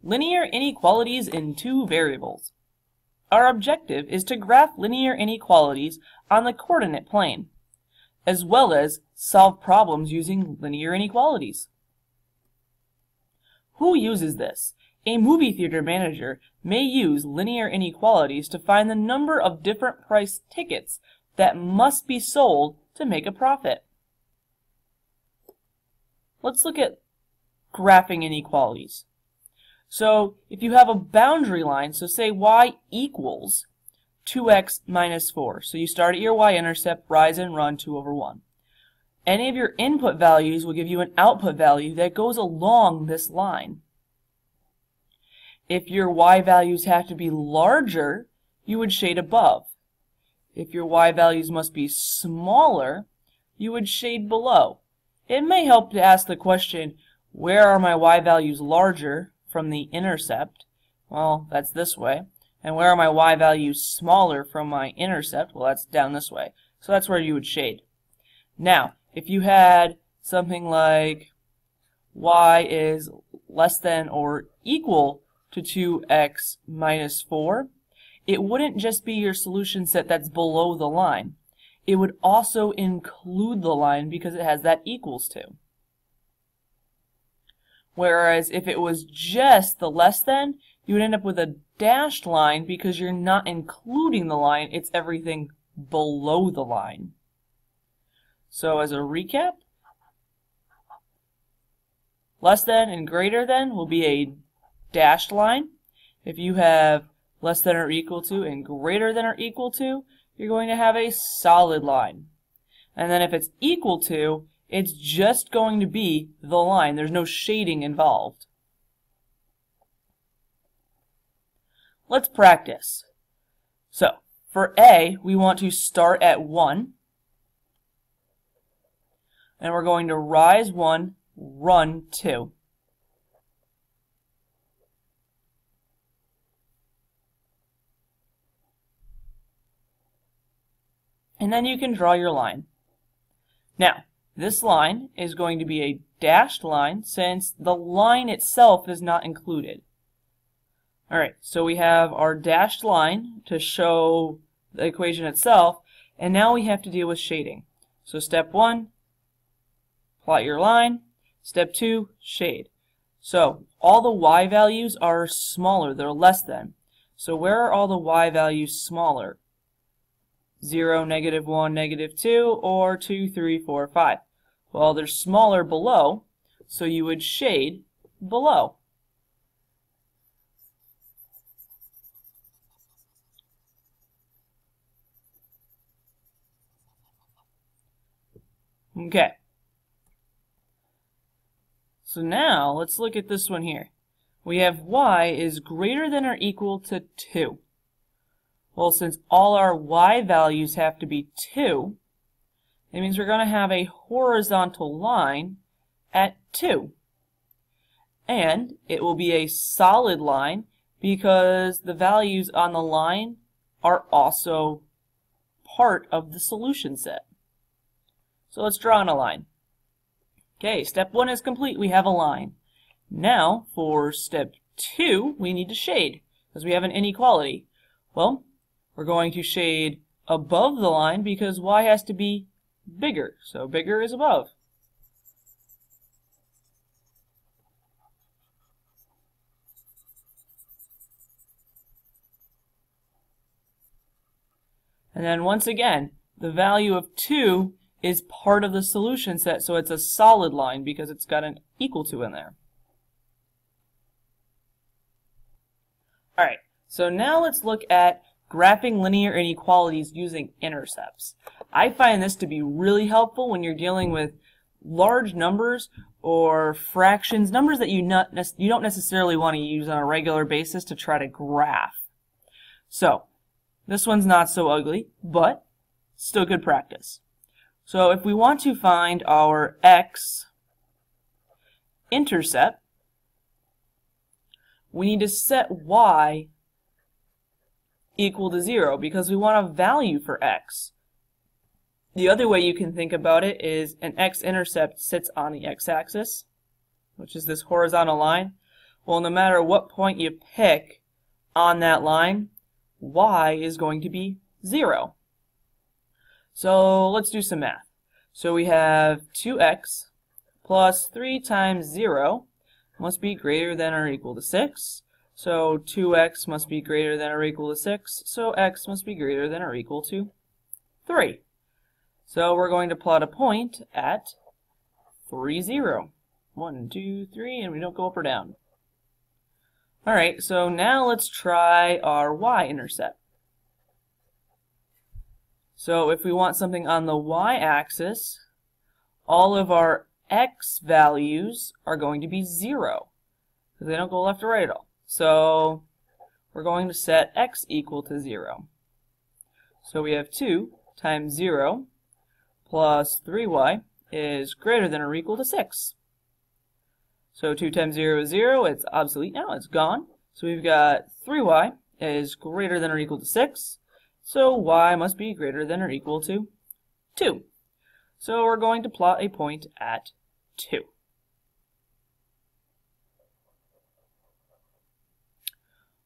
Linear inequalities in two variables. Our objective is to graph linear inequalities on the coordinate plane, as well as solve problems using linear inequalities. Who uses this? A movie theater manager may use linear inequalities to find the number of different price tickets that must be sold to make a profit. Let's look at graphing inequalities. So if you have a boundary line, so say y equals 2x minus 4. So you start at your y-intercept, rise and run 2 over 1. Any of your input values will give you an output value that goes along this line. If your y values have to be larger, you would shade above. If your y values must be smaller, you would shade below. It may help to ask the question, where are my y values larger from the intercept? Well, that's this way. And where are my y values smaller from my intercept? Well, that's down this way. So that's where you would shade. Now, if you had something like y is less than or equal to 2x minus 4, it wouldn't just be your solution set that's below the line. It would also include the line because it has that equals to. Whereas if it was just the less than, you would end up with a dashed line because you're not including the line, it's everything below the line. So as a recap, less than and greater than will be a dashed line. If you have less than or equal to and greater than or equal to, you're going to have a solid line. And then if it's equal to, it's just going to be the line. There's no shading involved. Let's practice. So, for A, we want to start at 1. And we're going to rise 1, run 2. And then you can draw your line. Now, this line is going to be a dashed line since the line itself is not included. Alright, so we have our dashed line to show the equation itself, and now we have to deal with shading. So step 1, plot your line. Step 2, shade. So all the y values are smaller, they're less than. So where are all the y values smaller? 0, negative 1, negative 2, or 2, 3, 4, 5. Well, they're smaller below, so you would shade below. Okay. So now, let's look at this one here. We have y is greater than or equal to 2. Well, since all our y values have to be 2, it means we're going to have a horizontal line at 2. And it will be a solid line because the values on the line are also part of the solution set. So let's draw on a line. Okay, step 1 is complete. We have a line. Now, for step 2, we need to shade because we have an inequality. Well, we're going to shade above the line because y has to be bigger. So bigger is above. And then once again, the value of 2 is part of the solution set, so it's a solid line because it's got an equal to in there. Alright, so now let's look at graphing linear inequalities using intercepts. I find this to be really helpful when you're dealing with large numbers or fractions, numbers that you don't necessarily want to use on a regular basis to try to graph. So, this one's not so ugly, but still good practice. So if we want to find our x-intercept, we need to set y equal to 0 because we want a value for x. The other way you can think about it is an x-intercept sits on the x-axis, which is this horizontal line. Well, no matter what point you pick on that line, y is going to be 0. So let's do some math. So we have 2x plus 3 times 0 must be greater than or equal to 6. So 2x must be greater than or equal to 6. So x must be greater than or equal to 3. So we're going to plot a point at 3, 0. 1, 2, 3, and we don't go up or down. Alright, so now let's try our y-intercept. So if we want something on the y-axis, all of our x values are going to be 0, because they don't go left or right at all. So we're going to set x equal to 0. So we have 2 times 0 plus 3y is greater than or equal to 6. So 2 times 0 is 0. It's obsolete now. It's gone. So we've got 3y is greater than or equal to 6. So y must be greater than or equal to 2. So we're going to plot a point at 2.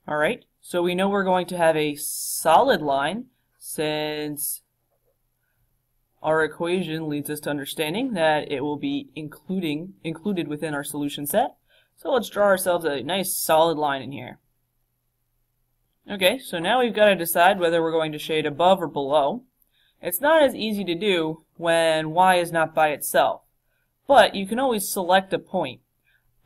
Alright, so we know we're going to have a solid line since our equation leads us to understanding that it will be included within our solution set. So let's draw ourselves a nice solid line in here. Okay, so now we've got to decide whether we're going to shade above or below. It's not as easy to do when y is not by itself, but you can always select a point.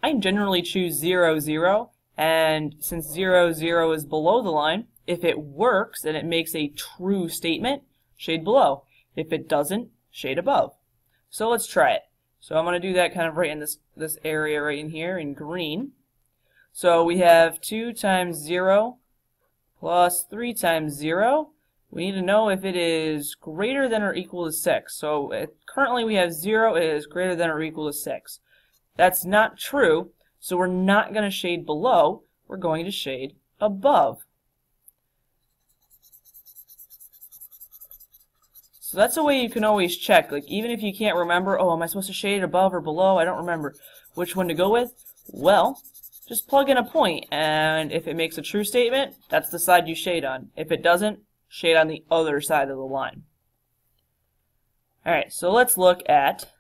I generally choose 0, 0, and since 0, 0 is below the line, if it works and it makes a true statement, shade below. If it doesn't, shade above. So let's try it. So I'm going to do that kind of right in this area right in here in green. So we have 2 times 0 plus 3 times 0. We need to know if it is greater than or equal to 6. So currently we have 0 is greater than or equal to 6. That's not true, so we're not going to shade below. We're going to shade above. So that's a way you can always check. Like even if you can't remember, oh, am I supposed to shade above or below? I don't remember which one to go with. Well, just plug in a point, and if it makes a true statement, that's the side you shade on. If it doesn't, shade on the other side of the line. Alright, so let's look at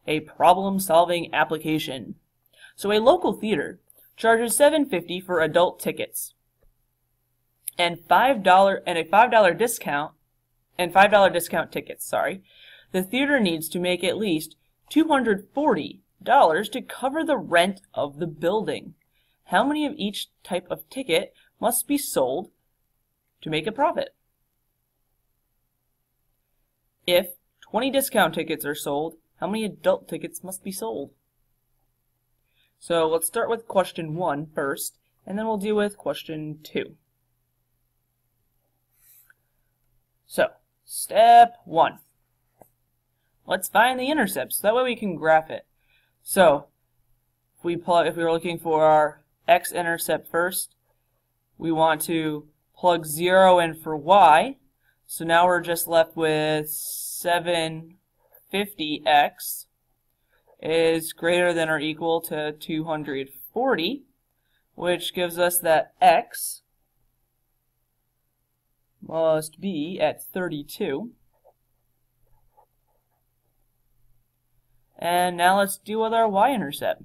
a problem-solving application. So a local theater charges $7.50 for adult tickets and a $5 discount tickets, sorry. The theater needs to make at least $240 to cover the rent of the building. How many of each type of ticket must be sold to make a profit? If 20 discount tickets are sold, how many adult tickets must be sold? So let's start with question 1 first, and then we'll deal with question 2. So, step 1. Let's find the intercept, so that way we can graph it. So, if we were looking for our x-intercept first, we want to plug 0 in for y. So now we're just left with 750x is greater than or equal to 240, which gives us that x must be at 32. And now let's deal with our y-intercept.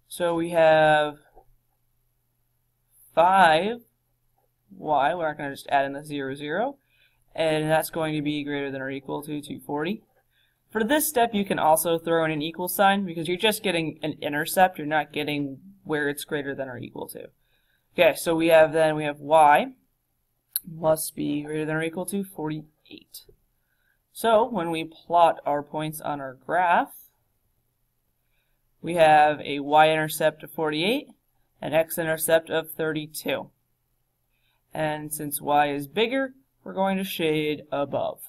So we have 5y, we're not going to just add in the 0, 0, and that's going to be greater than or equal to 240. For this step, you can also throw in an equal sign because you're just getting an intercept, you're not getting where it's greater than or equal to. Okay, so we have y must be greater than or equal to 48. So when we plot our points on our graph, we have a y-intercept of 48, an x-intercept of 32. And since y is bigger, we're going to shade above.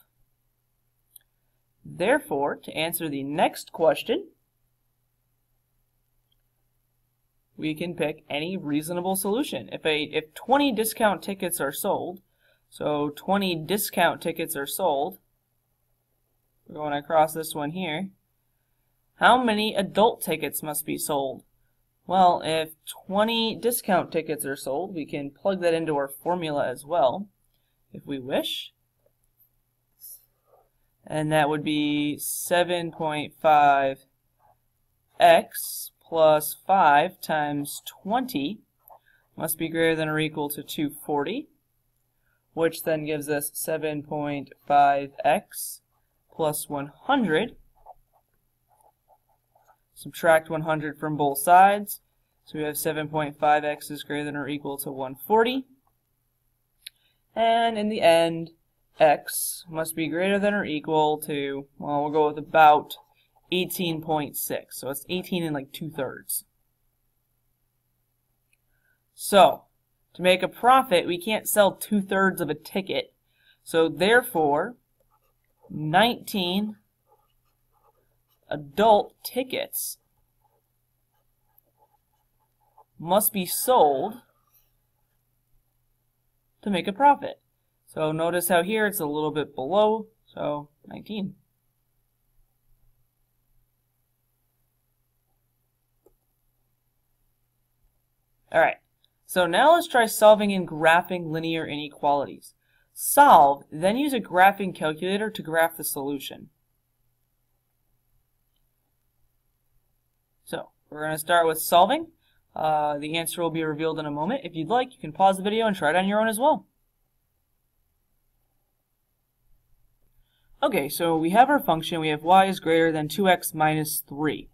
Therefore, to answer the next question, we can pick any reasonable solution. If 20 discount tickets are sold, so 20 discount tickets are sold, we're going across this one here, how many adult tickets must be sold? Well, if 20 discount tickets are sold, we can plug that into our formula as well, if we wish. And that would be 7.5x plus 5 times 20 must be greater than or equal to 240, which then gives us 7.5x plus 100. Subtract 100 from both sides, so we have 7.5x is greater than or equal to 140. And in the end, x must be greater than or equal to, well, we'll go with about 18.6. So it's 18 and like 2/3. So, to make a profit, we can't sell 2/3 of a ticket. So therefore, 19 adult tickets must be sold to make a profit. So notice how here it's a little bit below, so 19. Alright, so now let's try solving and graphing linear inequalities. Solve, then use a graphing calculator to graph the solution. So, we're going to start with solving. The answer will be revealed in a moment. If you'd like, you can pause the video and try it on your own as well. Okay, so we have our function. We have y is greater than 2x minus 3.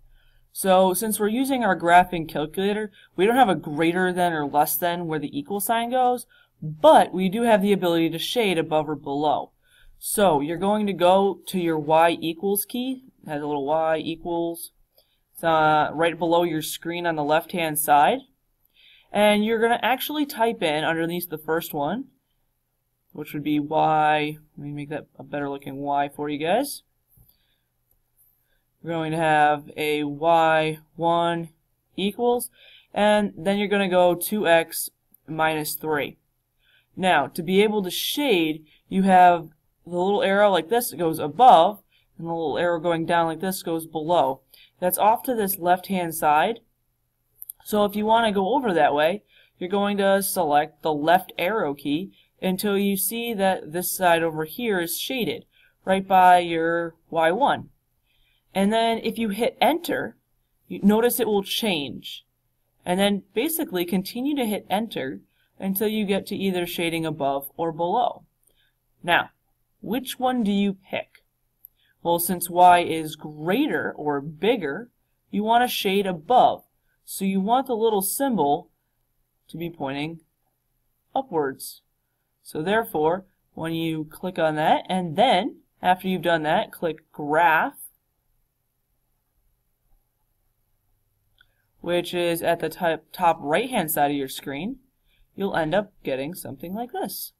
So since we're using our graphing calculator, we don't have a greater than or less than where the equal sign goes, but we do have the ability to shade above or below. So you're going to go to your y equals key. It has a little y equals. It's right below your screen on the left-hand side. And you're going to actually type in underneath the first one, which would be y. Let me make that a better looking y for you guys. We're going to have a y1 equals, and then you're going to go 2x minus 3. Now, to be able to shade, you have the little arrow like this goes above, and the little arrow going down like this goes below. That's off to this left-hand side. So if you want to go over that way, you're going to select the left arrow key until you see that this side over here is shaded right by your y1. And then if you hit enter, you notice it will change. And then basically continue to hit enter until you get to either shading above or below. Now, which one do you pick? Well, since y is greater or bigger, you want to shade above. So you want the little symbol to be pointing upwards. So therefore, when you click on that, and then after you've done that, click Graph, which is at the top right-hand side of your screen, you'll end up getting something like this.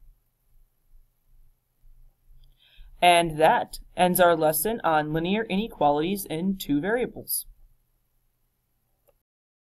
And that ends our lesson on linear inequalities in two variables.